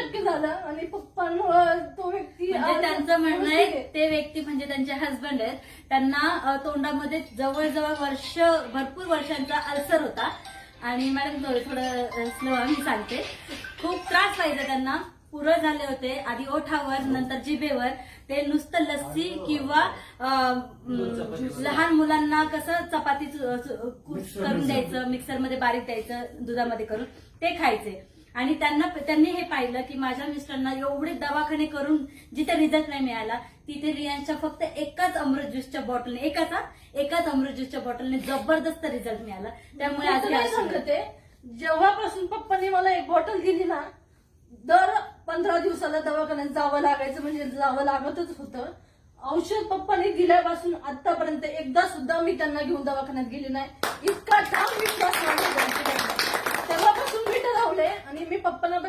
100% झालं आणि पप्पांमुळे तो व्यक्ती म्हणजे त्यांचं म्हणणं आहे ते व्यक्ती म्हणजे त्यांचे हस्बंड आहेत, त्यांना तोंडामध्ये जवळजवळ भरपूर वर्षांचा अल्सर होता. आणि मॅडम थोडं स्लो मी सांगते, खूप त्रास व्हायचा त्यांना, पुरळ झाले होते आधी ओठावर, नंतर जिभेवर. ते नुसतं लस्सी किंवा लहान मुलांना कसं चपाती करून द्यायचं, मिक्सरमध्ये बारीक द्यायचं दुधामध्ये करून, ते खायचे. आणि त्यांनी हे पाहिलं की माझ्या मिस्टरांना एवढे दवाखाने करून जिथे रिझल्ट नाही मिळाला, तिथे रियांच्या फक्त एकाच अमृत ज्यूसच्या बॉटलने जबरदस्त रिझल्ट मिळाला. त्यामुळे आज सांगते, जेव्हापासून पप्पांनी मला एक बॉटल दिली ना, दर 15 दिवसाला दवाखान्यात जावं लागायचं, म्हणजे जावं लागतच होतं. औषध पप्पांनी दिल्यापासून आतापर्यंत एकदा सुद्धा मी त्यांना घेऊन दवाखान्यात गेली नाही. इतका ठाम विश्वास तेव्हापासून मी ठरवले आणि मी पप्पांना